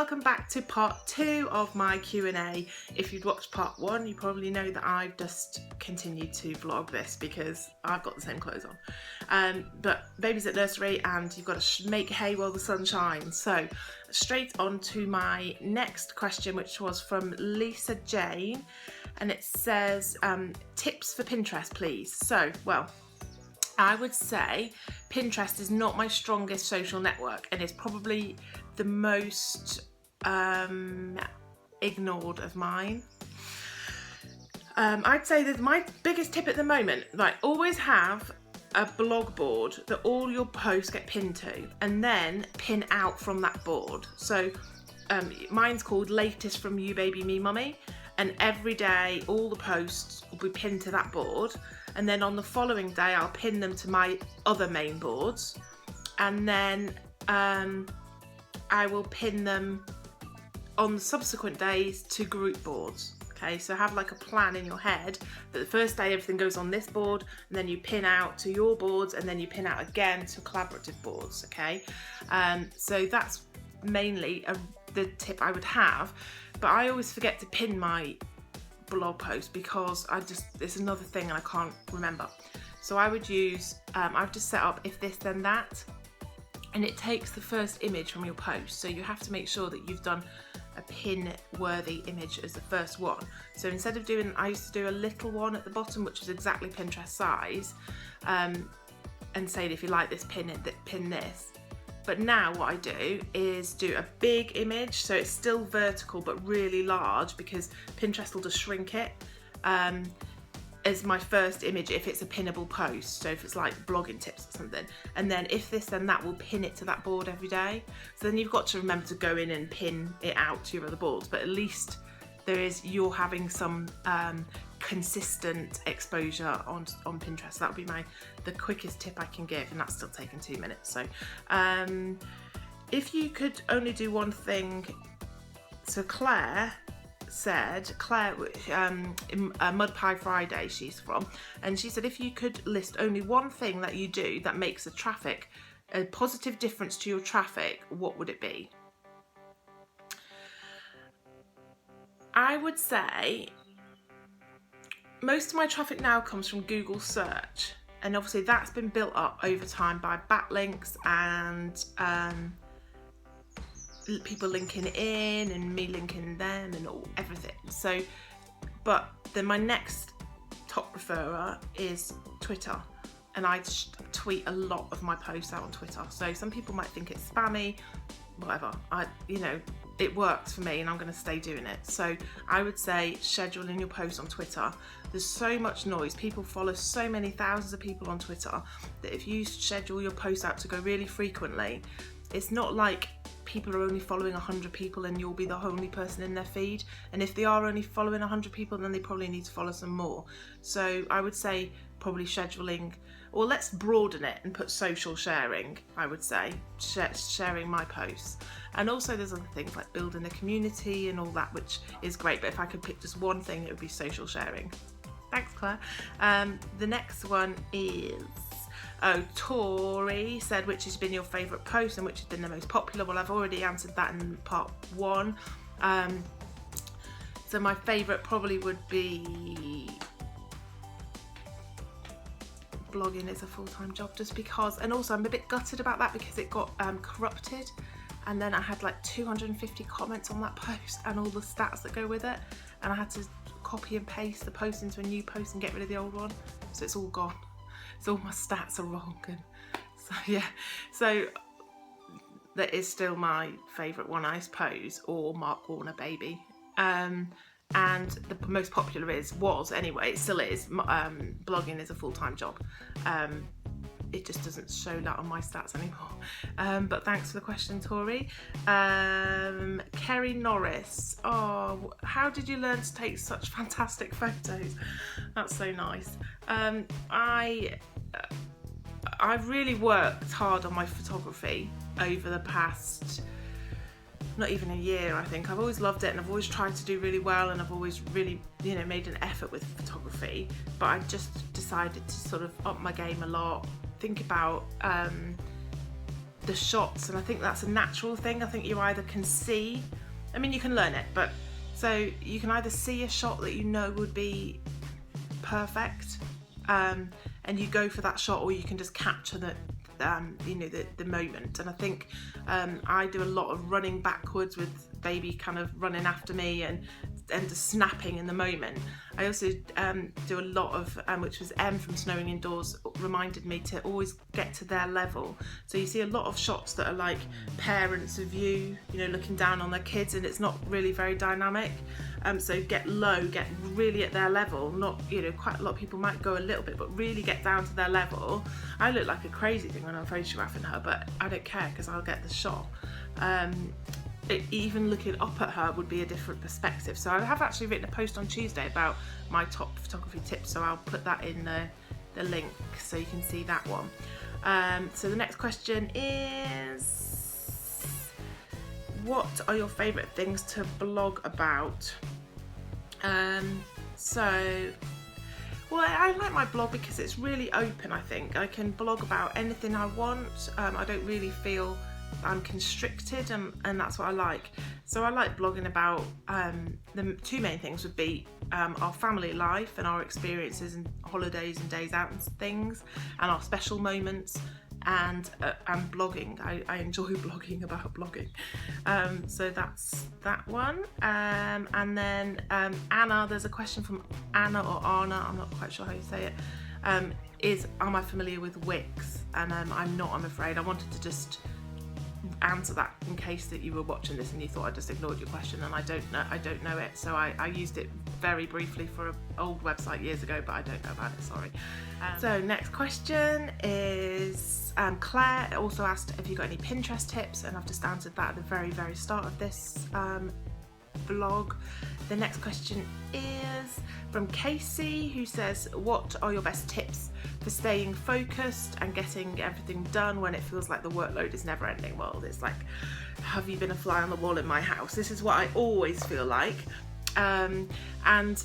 welcome back to part 2 of my Q&A. If you'd watched part 1, you probably know that I've just continued to vlog this because I've got the same clothes on. But baby's at nursery and you've got to make hay while the sun shines. So straight on to my next question, which was from Lisa Jane, and it says, tips for Pinterest, please. So, well, I would say Pinterest is not my strongest social network and is probably the most ignored of mine. I'd say that my biggest tip at the moment, like, always have a blog board that all your posts get pinned to, and then pin out from that board. So mine's called Latest from You Baby Me Mummy, and every day all the posts will be pinned to that board, and then on the following day I'll pin them to my other main boards, and then I will pin them on the subsequent days to group boards. Okay, so have like a plan in your head that the first day everything goes on this board, and then you pin out to your boards, and then you pin out again to collaborative boards. Okay, so that's mainly the tip I would have. But I always forget to pin my blog post because it's another thing and I can't remember. So I would use, I've just set up If This Then That, and it takes the first image from your post. So you have to make sure that you've done a pin worthy image as the first one. So instead of doing, I used to do a little one at the bottom, which is exactly Pinterest size, and say, if you like this, pin this. But now what I do is do a big image, so it's still vertical but really large, because Pinterest will just shrink it as my first image if it's a pinnable post. So if it's like blogging tips or something, and then If This Then That will pin it to that board every day. So then you've got to remember to go in and pin it out to your other boards, but at least you're having some consistent exposure on Pinterest. That would be the quickest tip I can give, and that's still taking 2 minutes. So if you could only do one thing, so Claire said, in Mud Pie Friday she's from, and she said, if you could list only one thing that you do that makes a positive difference to your traffic, what would it be? I would say most of my traffic now comes from Google search, and obviously that's been built up over time by backlinks and people linking in and me linking them and everything. So, but then my next top referrer is Twitter, and I tweet a lot of my posts out on Twitter. So some people might think it's spammy, whatever. It works for me and I'm going to stay doing it. So I would say scheduling your posts on Twitter. There's so much noise. People follow so many thousands of people on Twitter that if you schedule your posts out to go really frequently, it's not like people are only following 100 people and you'll be the only person in their feed. And if they are only following 100 people, then they probably need to follow some more. So I would say probably scheduling, or let's broaden it and put social sharing, I would say, sharing my posts. And also there's other things like building a community and all that, which is great, but if I could pick just one thing, it would be social sharing. Thanks, Claire. The next one is, Tori said, which has been your favourite post and which has been the most popular? Well, I've already answered that in part 1. So my favourite probably would be blogging is a full-time job, just because, and also I'm a bit gutted about that because it got corrupted, and then I had like 250 comments on that post and all the stats that go with it, and I had to copy and paste the post into a new post and get rid of the old one, so it's all gone. So all my stats are wrong, and so yeah, so that is still my favourite one, I suppose, or Mark Warner Baby. And the most popular it still is, blogging is a full-time job. It just doesn't show that on my stats anymore. But thanks for the question, Tori. Kerry Norris, how did you learn to take such fantastic photos? That's so nice. I've really worked hard on my photography over the past, not even a year, I think. I've always loved it and I've always tried to do really well, and I've always really, made an effort with photography, but I just decided to sort of up my game a lot, think about the shots, and I think that's a natural thing. I think you either can see, I mean you can learn it, but so you can either see a shot that you know would be perfect, and you go for that shot, or you can just capture the moment. And I think I do a lot of running backwards with baby kind of running after me and just snapping in the moment. I also do a lot of, which was Em from Snowing Indoors reminded me to always get to their level. So you see a lot of shots that are like parents of you, looking down on their kids, and it's not really very dynamic. So get low, get really at their level. Not, quite a lot of people might go a little bit, but really get down to their level. I look like a crazy thing when I'm photographing her, but I don't care because I'll get the shot. Even looking up at her would be a different perspective. So I have actually written a post on Tuesday about my top photography tips, so I'll put that in the link so you can see that one. So the next question is, what are your favourite things to blog about? Well, I like my blog because it's really open. I think I can blog about anything I want. I don't really feel I'm constricted, and that's what I like. So I like blogging about the two main things would be our family life and our experiences and holidays and days out and things, and our special moments, and blogging. I enjoy blogging about blogging. So that's that one. And then Anna, there's a question from Anna or Anna, I'm not quite sure how you say it, am I familiar with Wix? And I'm not, I'm afraid. I wanted to just answer that in case that you were watching this and you thought I just ignored your question, and I don't know it. So I used it very briefly for an old website years ago, but I don't know about it, sorry. So next question is Claire also asked, have you got any Pinterest tips? And I've just answered that at the very, very start of this vlog. The next question is from Casey, who says, what are your best tips for staying focused and getting everything done when it feels like the workload is never ending? Well, it's like, have you been a fly on the wall in my house? This is what I always feel like. And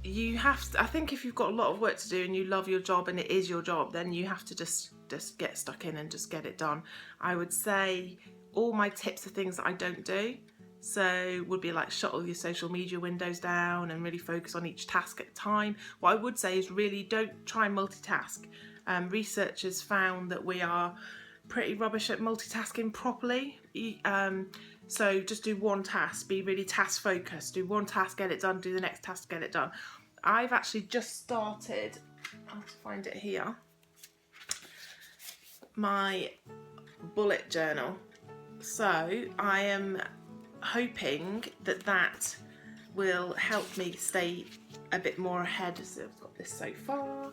you have to, I think if you've got a lot of work to do and you love your job and it is your job, then you have to just get stuck in and just get it done. I would say all my tips are things that I don't do. So would be like shut all your social media windows down and really focus on each task at a time. What I would say is really don't try and multitask. Researchers found that we are pretty rubbish at multitasking properly. So just do one task, be really task focused. Do one task, get it done, do the next task, get it done. I've actually just started, I'll have to find it here, my bullet journal. So I am hoping that will help me stay a bit more ahead. So I've got this so far.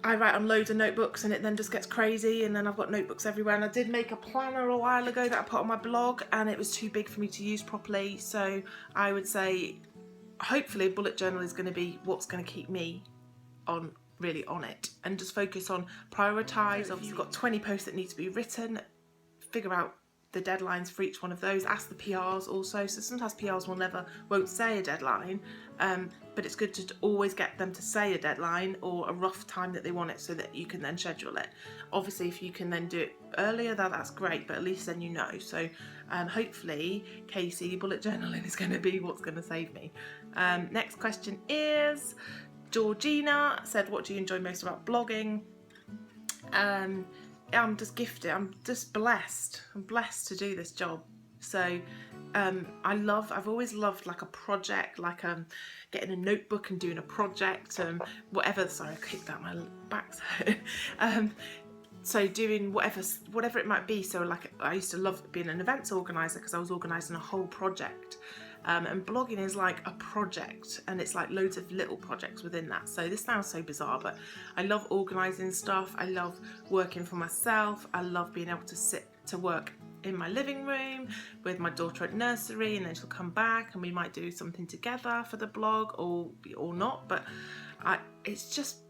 I write on loads of notebooks and it then just gets crazy, and then I've got notebooks everywhere. And I did make a planner a while ago that I put on my blog, and it was too big for me to use properly. So I would say hopefully a bullet journal is going to be what's going to keep me really on it, and just focus on prioritise. Obviously you've got 20 posts that need to be written, figure out the deadlines for each one of those. Ask the PRs also. So sometimes PRs won't say a deadline, but it's good to always get them to say a deadline or a rough time that they want it, so that you can then schedule it. Obviously if you can then do it earlier, that's great, but at least then you know. So hopefully, Casey, bullet journaling is going to be what's going to save me. Next question is Georgina said, what do you enjoy most about blogging? I'm just gifted, I'm just blessed. I'm blessed to do this job. So I've always loved like a project, like getting a notebook and doing a project, whatever. Sorry, I kicked out my back. So doing whatever it might be. So like I used to love being an events organizer because I was organising a whole project. And blogging is like a project, and it's like loads of little projects within that. So this sounds so bizarre, but I love organising stuff. I love working for myself. I love being able to sit to work in my living room with my daughter at nursery, and then she'll come back and we might do something together for the blog, or not. But it's just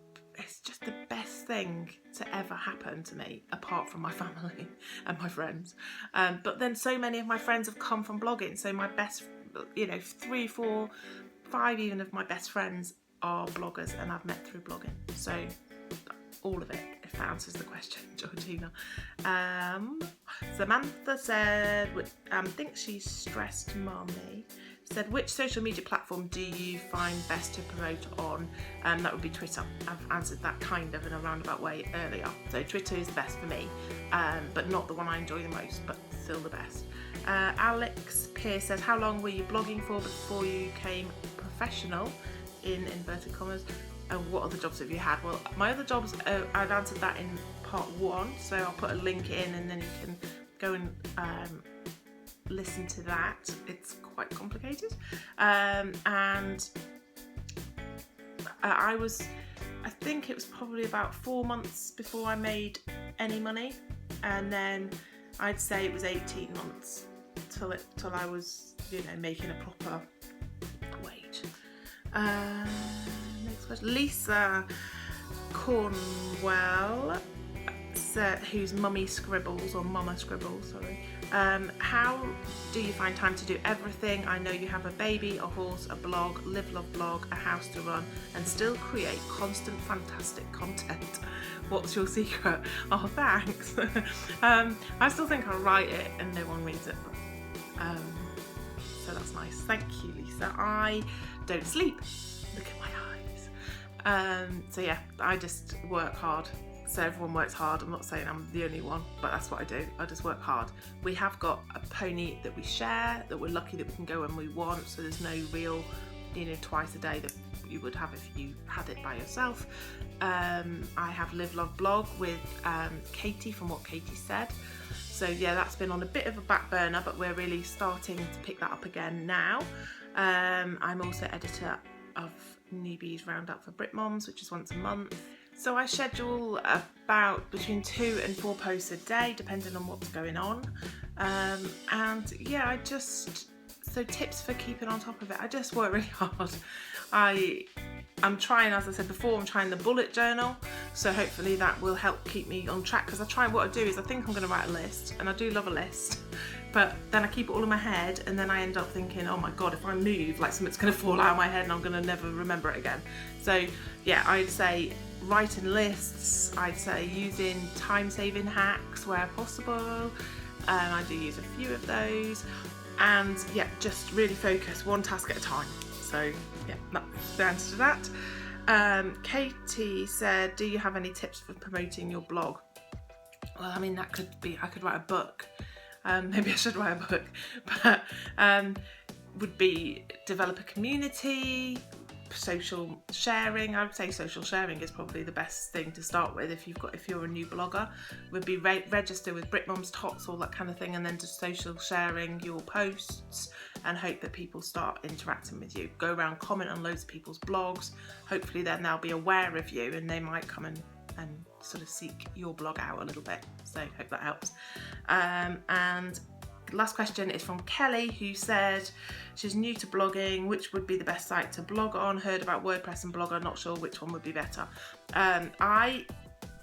the best thing to ever happen to me, apart from my family and my friends. But then so many of my friends have come from blogging. So my best, 3, 4, 5 even of my best friends are bloggers, and I've met through blogging. So all of it that answers the question, Georgina. Samantha said, thinks she's stressed mummy. Said, which social media platform do you find best to promote on? That would be Twitter. I've answered that kind of in a roundabout way earlier. So Twitter is best for me, but not the one I enjoy the most, but still the best. Alex Pierce says, how long were you blogging for before you became professional, in inverted commas? And what other jobs have you had? Well, my other jobs, I've answered that in part 1, so I'll put a link in and then you can go and listen to that. It's quite complicated. And I think it was probably about 4 months before I made any money, and then I'd say it was 18 months till I was, making a proper wage. Next question. Lisa Cornwell, who's Mummy Scribbles, or Mama Scribbles, sorry. How do you find time to do everything? I know you have a baby, a horse, a blog, Live Love blog, a house to run, and still create constant fantastic content. What's your secret? Oh, thanks. I still think I write it and no one reads it, but, so that's nice. Thank you, Lisa. I don't sleep. Look at my eyes. So yeah, I just work hard. So everyone works hard. I'm not saying I'm the only one, but that's what I do. I just work hard. We have got a pony that we share, that we're lucky that we can go when we want, so there's no real, twice a day that you would have if you had it by yourself. I have Live Love blog with Katie, from what Katie said. So yeah, that's been on a bit of a back burner, but we're really starting to pick that up again now. I'm also editor of Newbies Roundup for Brit Moms, which is once a month. So I schedule about between 2 and 4 posts a day, depending on what's going on. And yeah, so tips for keeping on top of it. I just work really hard. I'm trying, as I said before, I'm trying the bullet journal. So hopefully that will help keep me on track, because what I do is I think I'm going to write a list, and I do love a list. But then I keep it all in my head, and then I end up thinking, oh my God, if I move, like something's going to fall out of my head and I'm going to never remember it again. So yeah, I'd say writing lists, I'd say using time-saving hacks where possible. I do use a few of those. And yeah, just really focus one task at a time. So yeah, that's the answer to that. Katie said, do you have any tips for promoting your blog? Well, I mean, that could be, I could write a book. Maybe I should write a book, but would be develop a community, social sharing. I would say social sharing is probably the best thing to start with if you're a new blogger. Would be register with Brit Moms Tots, all that kind of thing, and then just social sharing your posts and hope that people start interacting with you. Go around, comment on loads of people's blogs. Hopefully then they'll be aware of you and they might come and sort of seek your blog out a little bit. So hope that helps. And last question is from Kelly, who said she's new to blogging. Which would be the best site to blog on? Heard about WordPress and Blogger, not sure which one would be better. I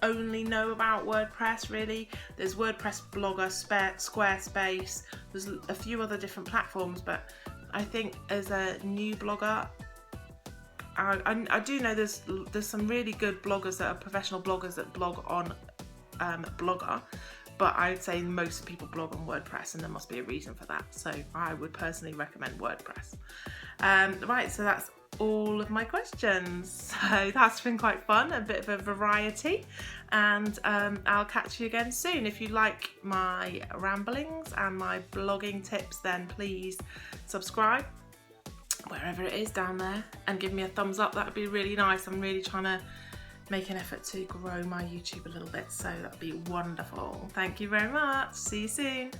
only know about WordPress really. There's WordPress, Blogger, Squarespace. There's a few other different platforms, but I think as a new blogger, I do know there's some really good bloggers that are professional bloggers that blog on Blogger, but I'd say most people blog on WordPress, and there must be a reason for that. So I would personally recommend WordPress. Right, so that's all of my questions. So that's been quite fun, a bit of a variety, and I'll catch you again soon. If you like my ramblings and my blogging tips, then please subscribe wherever it is down there and give me a thumbs up. That would be really nice. I'm really trying to make an effort to grow my YouTube a little bit, so that would be wonderful. Thank you very much. See you soon.